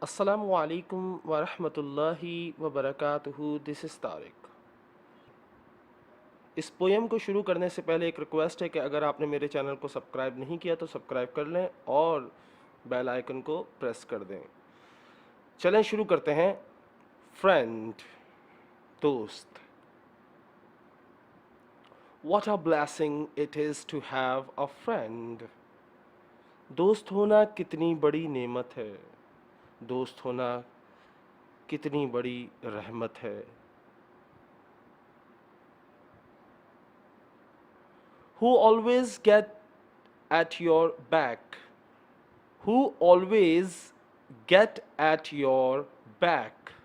السلام علیکم ورحمۃ اللہ وبرکاتہ. دس از طارق. اس پویم کو شروع کرنے سے پہلے ایک ریکویسٹ ہے کہ اگر آپ نے میرے چینل کو سبسکرائب نہیں کیا تو سبسکرائب کر لیں اور بیل آئیکن کو پریس کر دیں. چلیں شروع کرتے ہیں. فرینڈ، دوست. What a blessing it is to have a friend. دوست ہونا کتنی بڑی نعمت ہے. دوست ہونا کتنی بڑی رحمت ہے. Who always get at your back. Who always get at your back.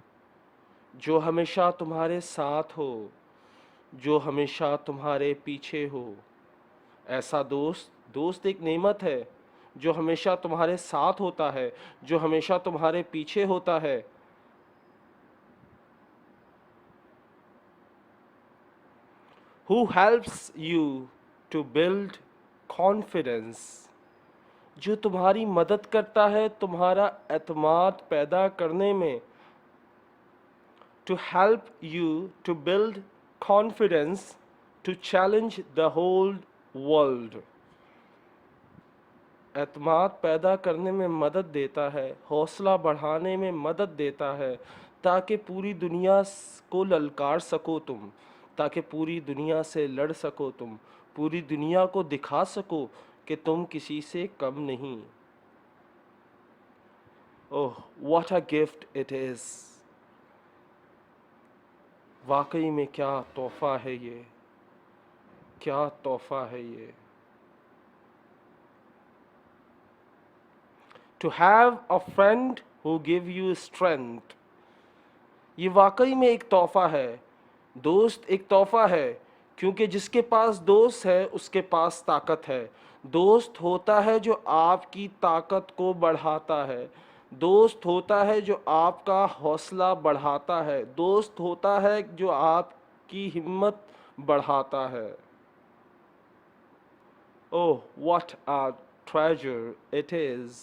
جو ہمیشہ تمہارے ساتھ ہو، جو ہمیشہ تمہارے پیچھے ہو. ایسا دوست ایک نعمت ہے جو ہمیشہ تمہارے ساتھ ہوتا ہے، جو ہمیشہ تمہارے پیچھے ہوتا ہے. Who helps you to build confidence. جو تمہاری مدد کرتا ہے تمہارا اعتماد پیدا کرنے میں. To help you to build confidence to challenge the whole world. اعتماد پیدا کرنے میں مدد دیتا ہے، حوصلہ بڑھانے میں مدد دیتا ہے، تاکہ پوری دنیا کو للکار سکو تم، تاکہ پوری دنیا سے لڑ سکو تم، پوری دنیا کو دکھا سکو کہ تم کسی سے کم نہیں. Oh what a gift it is. واقعی میں کیا تحفہ ہے یہ، کیا تحفہ ہے یہ. To have a friend who give you strength. یہ واقعی میں ایک تحفہ ہے. دوست ایک تحفہ ہے، کیونکہ جس کے پاس دوست ہے اس کے پاس طاقت ہے. دوست ہوتا ہے جو آپ کی طاقت کو بڑھاتا ہے. دوست ہوتا ہے جو آپ کا حوصلہ بڑھاتا ہے. دوست ہوتا ہے جو آپ کی ہمت بڑھاتا ہے. Oh what a treasure it is.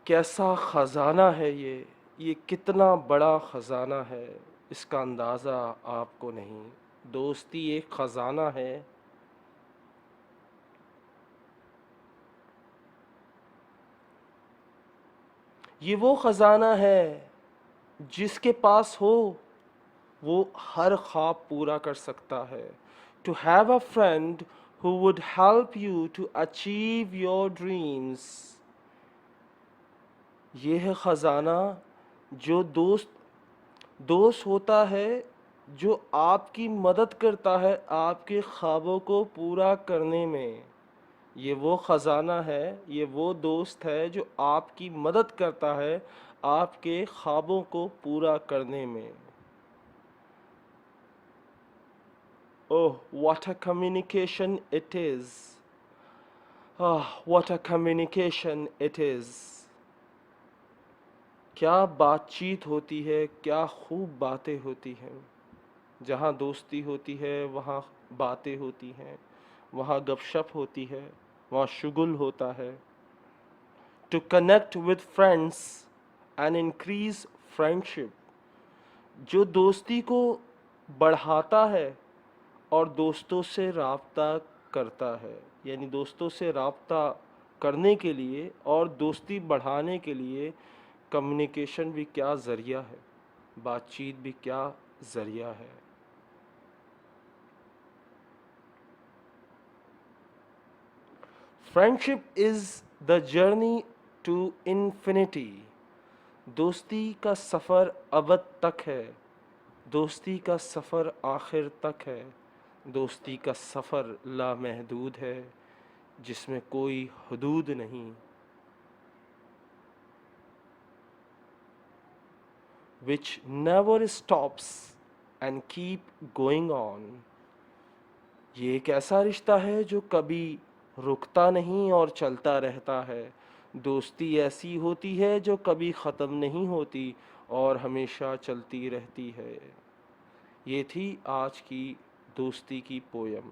کیسا خزانہ ہے یہ کتنا بڑا خزانہ ہے. اس کا اندازہ آپ کو نہیں. دوستی ایک خزانہ ہے. یہ وہ خزانہ ہے جس کے پاس ہو وہ ہر خواب پورا کر سکتا ہے. To have a friend who would help you to achieve your dreams. یہ ہے خزانہ جو دوست ہوتا ہے جو آپ کی مدد کرتا ہے آپ کے خوابوں کو پورا کرنے میں. یہ وہ خزانہ ہے، یہ وہ دوست ہے جو آپ کی مدد کرتا ہے آپ کے خوابوں کو پورا کرنے میں. Oh what a communication it is. What a communication it is. کیا بات چیت ہوتی ہے، کیا خوب باتیں ہوتی ہیں. جہاں دوستی ہوتی ہے وہاں باتیں ہوتی ہیں، وہاں گپ شپ ہوتی ہے، وہاں شغل ہوتا ہے. To connect with friends and increase friendship. جو دوستی کو بڑھاتا ہے اور دوستوں سے رابطہ کرتا ہے. یعنی دوستوں سے رابطہ کرنے کے لیے اور دوستی بڑھانے کے لیے کمیونیکیشن بھی کیا ذریعہ ہے، بات چیت بھی کیا ذریعہ ہے. Friendship is the journey to infinity. دوستی کا سفر ابد تک ہے. دوستی کا سفر آخر تک ہے. دوستی کا سفر لامحدود ہے جس میں کوئی حدود نہیں. which never stops and keep going on. یہ ایک ایسا رشتہ ہے جو کبھی رکتا نہیں اور چلتا رہتا ہے. دوستی ایسی ہوتی ہے جو کبھی ختم نہیں ہوتی اور ہمیشہ چلتی رہتی ہے. یہ تھی آج کی دوستی کی پویم.